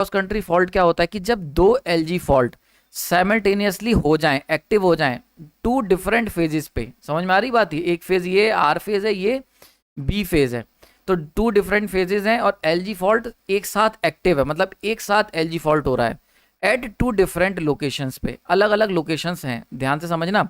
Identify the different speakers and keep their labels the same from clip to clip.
Speaker 1: Cross country fault क्या होता है कि जब दो एलजी फॉल्ट साइमल्टेनियसली हो जाएं, एक्टिव हो जाएं, टू डिफरेंट फेजेस पे, समझ में आ रही बात? है एक फेज ये आर फेज है, ये बी फेज है, तो टू डिफरेंट फेजेस हैं और एलजी फॉल्ट एक साथ एक्टिव है, मतलब एक साथ एलजी फॉल्ट हो रहा है एट टू डिफरेंट लोकेशंस पे, अलग अलग लोकेशंस हैं, ध्यान से समझना।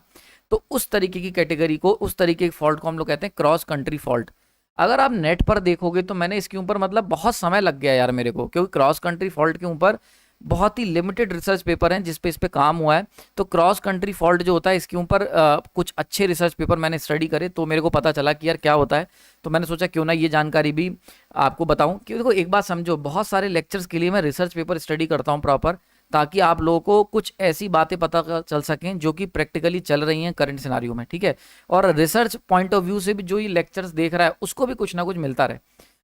Speaker 1: तो उस तरीके की कैटेगरी को, उस तरीके के फॉल्ट को हम लोग कहते हैं क्रॉस कंट्री फॉल्ट। अगर आप नेट पर देखोगे तो मैंने इसके ऊपर मतलब बहुत समय लग गया यार मेरे को, क्योंकि क्रॉस कंट्री फॉल्ट के ऊपर बहुत ही लिमिटेड रिसर्च पेपर हैं जिस पे काम हुआ है। तो क्रॉस कंट्री फॉल्ट जो होता है इसके ऊपर कुछ अच्छे रिसर्च पेपर मैंने स्टडी करे तो मेरे को पता चला कि यार क्या होता है। तो मैंने सोचा क्यों ना ये जानकारी भी आपको बताऊं। कि देखो एक बात समझो, बहुत सारे लेक्चर्स के लिए मैं रिसर्च पेपर स्टडी करता हूँ प्रॉपर, ताकि आप लोगों को कुछ ऐसी बातें पता चल सकें जो कि प्रैक्टिकली चल रही हैं करंट सिनारियो में, ठीक है। और रिसर्च पॉइंट ऑफ व्यू से भी जो ये लेक्चर्स देख रहा है उसको भी कुछ ना कुछ मिलता रहे।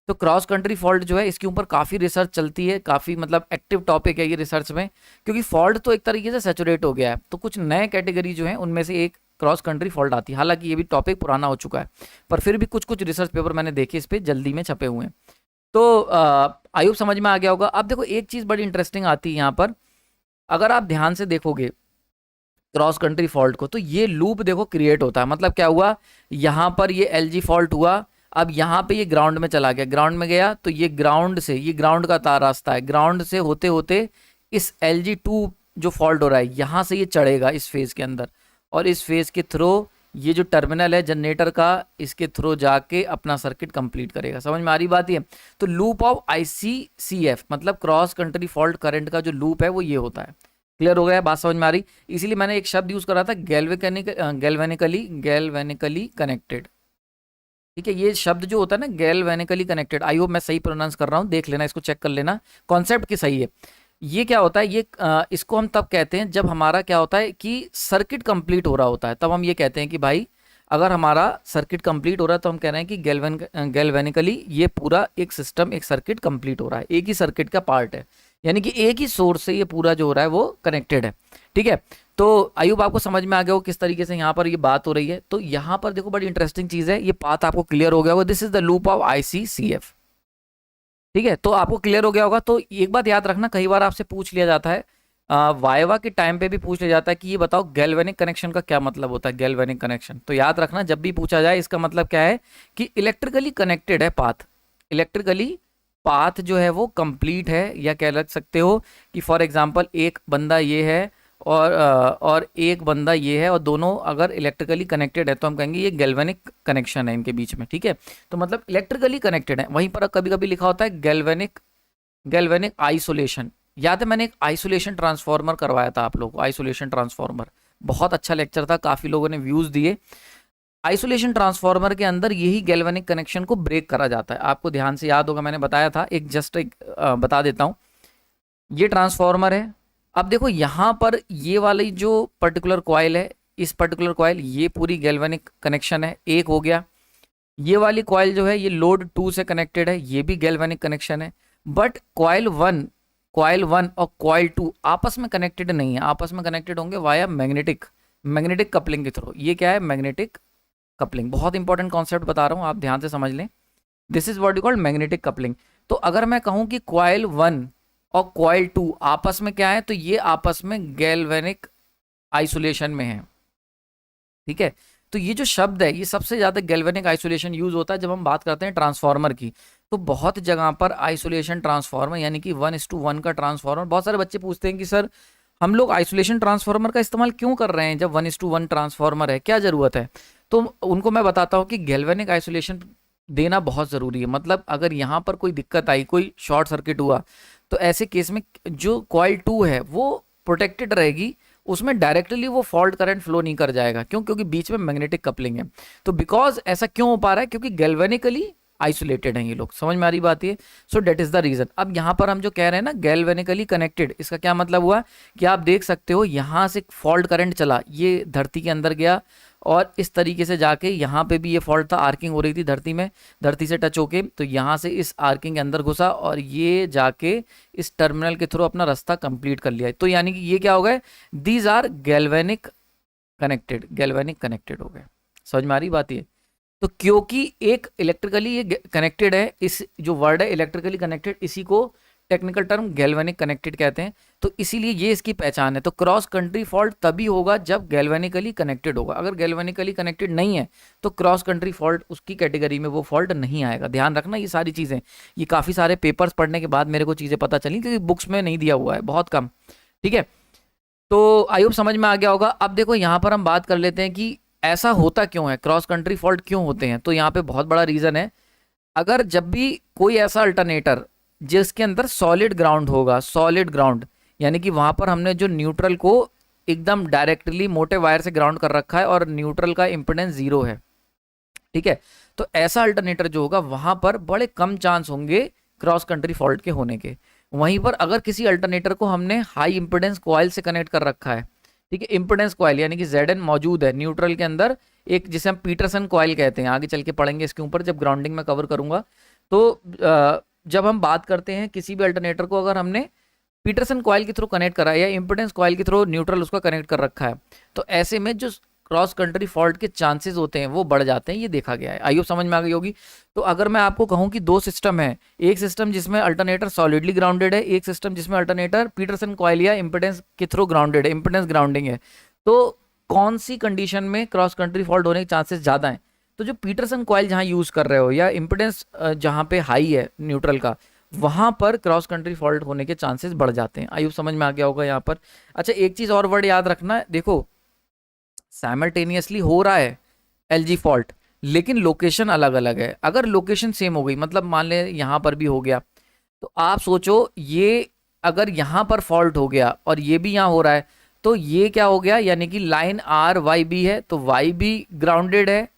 Speaker 1: तो क्रॉस कंट्री फॉल्ट जो है इसके ऊपर काफ़ी रिसर्च चलती है, काफ़ी मतलब एक्टिव टॉपिक है ये रिसर्च में, क्योंकि फॉल्ट तो एक तरीके से सैचुरेट हो गया है। तो कुछ नए कैटेगरी जो है उनमें से एक क्रॉस कंट्री फॉल्ट आती है। हालांकि ये भी टॉपिक पुराना हो चुका है, पर फिर भी कुछ कुछ रिसर्च पेपर मैंने देखे इस पर जल्दी में छपे हुए हैं। तो आई होप समझ में आ गया होगा। अब देखो एक चीज़ बड़ी इंटरेस्टिंग आती है यहाँ पर, अगर आप ध्यान से देखोगे क्रॉस कंट्री फॉल्ट को, तो ये लूप देखो क्रिएट होता है। मतलब क्या हुआ, यहाँ पर ये एलजी फॉल्ट हुआ, अब यहाँ पे ये ग्राउंड में चला गया, ग्राउंड में गया तो ये ग्राउंड से, ये ग्राउंड का तार रास्ता है, ग्राउंड से होते होते इस LG2 जो फॉल्ट हो रहा है यहाँ से ये चढ़ेगा इस फेज के अंदर, और इस फेज के थ्रू ये जो टर्मिनल है जनरेटर का, इसके थ्रू जाके अपना सर्किट कंप्लीट करेगा। समझ में आ रही बात ये? तो लूप ऑफ ICCF मतलब क्रॉस कंट्री फॉल्ट करंट का जो लूप है वो ये होता है। क्लियर हो गया? बात समझ में आ रही? इसीलिए मैंने एक शब्द यूज करा था गैल्वेनिकली कनेक्टेड। ठीक है, ये शब्द जो होता है ना गैल्वेनिकली कनेक्टेड, आई होप मैं सही प्रोनाउंस कर रहा हूँ, देख लेना, इसको चेक कर लेना कॉन्सेप्ट की सही है। ये क्या होता है, ये इसको हम तब कहते हैं जब हमारा क्या होता है कि सर्किट कंप्लीट हो रहा होता है, तब हम ये कहते हैं कि भाई अगर हमारा सर्किट कंप्लीट हो रहा है तो हम कह रहे हैं कि गैल्वेनिकली ये पूरा एक सिस्टम, एक सर्किट कंप्लीट हो रहा है, एक ही सर्किट का पार्ट है, यानी कि एक ही सोर्स से ये पूरा जो हो रहा है वो कनेक्टेड है। ठीक है, तो आयुब आपको समझ में आ गया हो किस तरीके से यहाँ पर ये बात हो रही है। तो यहाँ पर देखो बड़ी इंटरेस्टिंग चीज है, ये पाथ आपको क्लियर हो गया होगा, this is the loop of ICCF। ठीक है, तो आपको क्लियर हो गया होगा। तो एक बात याद रखना, कई बार आपसे पूछ लिया जाता है, वाइवा के टाइम पे भी पूछ लिया जाता है कि ये बताओ गैल्वेनिक कनेक्शन का क्या मतलब होता है। गैल्वेनिक कनेक्शन तो याद रखना, जब भी पूछा जाए इसका मतलब क्या है कि इलेक्ट्रिकली कनेक्टेड है पाथ, इलेक्ट्रिकली पाथ जो है वो कंप्लीट है, या कह लग सकते हो कि फॉर एग्जांपल एक बंदा ये है और एक बंदा ये है, और दोनों अगर इलेक्ट्रिकली कनेक्टेड है तो हम कहेंगे ये गैल्वेनिक कनेक्शन है इनके बीच में। ठीक है, तो मतलब इलेक्ट्रिकली कनेक्टेड है। वहीं पर कभी कभी लिखा होता है गैल्वेनिक आइसोलेशन। याद है मैंने एक आइसोलेशन ट्रांसफार्मर करवाया था आप लोगों को, आइसोलेशन ट्रांसफार्मर, बहुत अच्छा लेक्चर था, काफी लोगों ने व्यूज दिए। आइसोलेशन ट्रांसफार्मर के अंदर यही गैल्वेनिक कनेक्शन को ब्रेक करा जाता है। आपको ध्यान से याद होगा मैंने बताया था, एक जस्ट एक बता देता हूं। ये ट्रांसफार्मर है, अब देखो यहाँ पर ये वाली जो पर्टिकुलर कॉइल है, इस पर्टिकुलर कॉइल, ये पूरी गैल्वेनिक कनेक्शन है, एक हो गया। ये वाली कॉइल जो है ये लोड 2 से कनेक्टेड है, ये भी गैल्वेनिक कनेक्शन है। बट कॉइल 1 और कॉइल 2 आपस में कनेक्टेड नहीं है, आपस में कनेक्टेड होंगे वाया मैग्नेटिक कपलिंग के थ्रू। ये क्या है? Magnetic coupling. बहुत इंपॉर्टेंट कॉन्सेप्ट बता रहा हूँ, आप ध्यान से समझ लें, this is what you called magnetic coupling. तो अगर मैं कहूँ कि कॉइल 1 और कॉइल 2 आपस में क्या है, तो ये आपस में गैल्वेनिक आइसोलेशन में है। ठीक है, तो ये जो शब्द है ये सबसे ज्यादा गैल्वेनिक आइसोलेशन यूज होता है जब हम बात करते हैं ट्रांसफार्मर की। तो बहुत जगह पर आइसोलेशन ट्रांसफार्मर यानी कि 1:1 का ट्रांसफार्मर, बहुत सारे बच्चे पूछते हैं कि सर हम लोग आइसोलेशन ट्रांसफार्मर का इस्तेमाल क्यों कर रहे हैं जब 1:1 ट्रांसफार्मर है, क्या जरूरत है? तो उनको मैं बताता हूँ कि गैल्वेनिक आइसोलेशन देना बहुत ज़रूरी है। मतलब अगर यहाँ पर कोई दिक्कत आई, कोई शॉर्ट सर्किट हुआ, तो ऐसे केस में जो कॉइल 2 है वो प्रोटेक्टेड रहेगी, उसमें डायरेक्टली वो फॉल्ट करंट फ्लो नहीं कर जाएगा। क्यों? क्योंकि बीच में मैग्नेटिक कपलिंग है। तो बिकॉज ऐसा क्यों हो पा रहा है? क्योंकि गैल्वेनिकली आइसोलेटेड हैं ये लोग। समझ में आ रही बात ये? सो डेट इज द रीजन। अब यहाँ पर हम जो कह रहे हैं ना गैल्वेनिकली कनेक्टेड, इसका क्या मतलब हुआ कि आप देख सकते हो यहाँ से फॉल्ट करंट चला, ये धरती के अंदर गया और इस तरीके से जाके यहाँ पे भी ये फॉल्ट था, आर्किंग हो रही थी धरती में, धरती से टच होके, तो यहाँ से इस आर्किंग के अंदर घुसा और ये जाके इस टर्मिनल के थ्रू अपना रास्ता कंप्लीट कर लिया। तो यानी कि ये क्या हो गए? दीज आर गैल्वेनिक कनेक्टेड हो गए। समझ में आ रही बात ये? तो क्योंकि एक इलेक्ट्रिकली ये कनेक्टेड है, इस जो वर्ड है इलेक्ट्रिकली कनेक्टेड, इसी को टेक्निकल टर्म गैल्वेनिक कनेक्टेड कहते हैं, तो इसीलिए ये इसकी पहचान है। तो क्रॉस कंट्री फॉल्ट तभी होगा जब गैल्वेनिकली कनेक्टेड होगा, अगर गैल्वेनिकली कनेक्टेड नहीं है तो क्रॉस कंट्री फॉल्ट उसकी कैटेगरी में वो फॉल्ट नहीं आएगा। ध्यान रखना ये सारी चीज़ें, ये काफ़ी सारे पेपर्स पढ़ने के बाद मेरे को चीज़ें पता चली, क्योंकि बुक्स में नहीं दिया हुआ है, बहुत कम। ठीक है, तो आई होप समझ में आ गया होगा। अब देखो यहाँ पर हम बात कर लेते हैं कि ऐसा होता क्यों है, क्रॉस कंट्री फॉल्ट क्यों होते हैं। तो यहाँ पे बहुत बड़ा रीज़न है, अगर जब भी कोई ऐसा अल्टरनेटर जिसके अंदर सॉलिड ग्राउंड होगा, सॉलिड ग्राउंड यानी कि वहाँ पर हमने जो न्यूट्रल को एकदम डायरेक्टली मोटे वायर से ग्राउंड कर रखा है और न्यूट्रल का इम्पिडेंस 0 है, ठीक है, तो ऐसा अल्टरनेटर जो होगा वहाँ पर बड़े कम चांस होंगे क्रॉस कंट्री फॉल्ट के होने के। वहीं पर अगर किसी अल्टरनेटर को हमने हाई इम्पिडेंस कॉइल से कनेक्ट कर रखा है, ठीक है, इम्पिडेंस कॉइल यानी कि Zn मौजूद है न्यूट्रल के अंदर, एक जिसे हम पीटरसन कॉइल कहते हैं, आगे चल के पढ़ेंगे इसके ऊपर जब ग्राउंडिंग में कवर करूंगा। तो जब हम बात करते हैं किसी भी अल्टरनेटर को अगर हमने पीटरसन कॉइल के थ्रू कनेक्ट करा है या इम्पिडेंस कॉइल के थ्रू न्यूट्रल उसका कनेक्ट कर रखा है, तो ऐसे में जो क्रॉस कंट्री फॉल्ट के चांसेस होते हैं वो बढ़ जाते हैं, ये देखा गया है। आई होप समझ में आ गई होगी। तो अगर मैं आपको कहूं कि दो सिस्टम है, एक सिस्टम जिसमें अल्टरनेटर सॉलिडली ग्राउंडेड है, एक सिस्टम जिसमें अल्टरनेटर पीटरसन कॉइल या इम्पिडेंस के थ्रू ग्राउंडेड है, इम्पिडेंस ग्राउंडिंग है, तो कौन सी कंडीशन में क्रॉस कंट्री फॉल्ट होने के चांसेस ज़्यादा हैं। तो जो पीटरसन कॉइल जहाँ यूज़ कर रहे हो या इम्पिडेंस जहाँ पे हाई है न्यूट्रल का, वहाँ पर क्रॉस कंट्री फॉल्ट होने के चांसेस बढ़ जाते हैं। आई होप समझ में आ गया होगा यहाँ पर। अच्छा, एक चीज़ और वर्ड याद रखना, देखो साइमल्टेनियसली हो रहा है एलजी फॉल्ट, लेकिन लोकेशन अलग अलग है। अगर लोकेशन सेम हो गई, मतलब मान ले यहाँ पर भी हो गया, तो आप सोचो ये अगर यहाँ पर फॉल्ट हो गया और ये भी यहाँ हो रहा है, तो ये क्या हो गया, यानी कि लाइन आर वाई बी है, तो वाई भी ग्राउंडेड है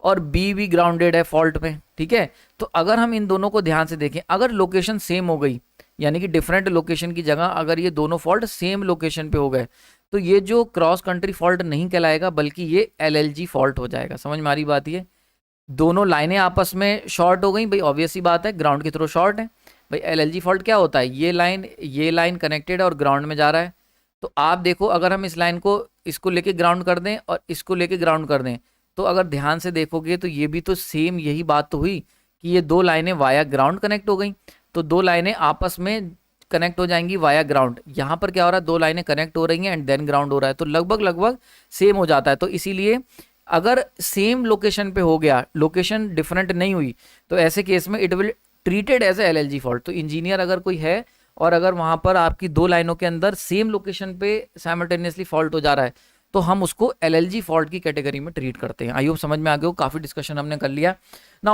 Speaker 1: और बी भी ग्राउंडेड है फॉल्ट में। ठीक है, तो अगर हम इन दोनों को ध्यान से देखें, अगर लोकेशन सेम हो गई, यानी कि डिफरेंट लोकेशन की जगह अगर ये दोनों फॉल्ट सेम लोकेशन पे हो गए, तो ये जो क्रॉस कंट्री फॉल्ट नहीं कहलाएगा, बल्कि ये एलएलजी फॉल्ट हो जाएगा। समझ में आ रही बात ये, दोनों लाइनें आपस में शॉर्ट हो गई भाई, ऑब्वियस सी बात है, ग्राउंड के थ्रू शॉर्ट है भाई। एलएलजी फॉल्ट क्या होता है, ये लाइन कनेक्टेड है और ग्राउंड में जा रहा है, तो आप देखो अगर हम इस लाइन को इसको लेके ग्राउंड कर दें और इसको लेके ग्राउंड कर दें, तो अगर ध्यान से देखोगे तो ये भी तो सेम यही बात तो हुई कि ये दो लाइनें वाया ग्राउंड कनेक्ट हो गई, तो दो लाइनें आपस में कनेक्ट हो जाएंगी वाया ग्राउंड। यहाँ पर क्या हो रहा है, दो लाइनें कनेक्ट हो रही हैं एंड देन ग्राउंड हो रहा है, तो लगभग लगभग सेम हो जाता है। तो इसीलिए अगर सेम लोकेशन पे हो गया, लोकेशन डिफरेंट नहीं हुई, तो ऐसे केस में it will treated as a LLG fault. तो इंजीनियर अगर कोई है और अगर वहाँ पर आपकी दो लाइनों के अंदर सेम लोकेशन पे साइमल्टेनियसली फॉल्ट हो जा रहा है, तो हम उसको एलएलजी फॉल्ट की कैटेगरी में ट्रीट करते हैं। आई होप समझ में आ गया हो, काफ़ी डिस्कशन हमने कर लिया ना।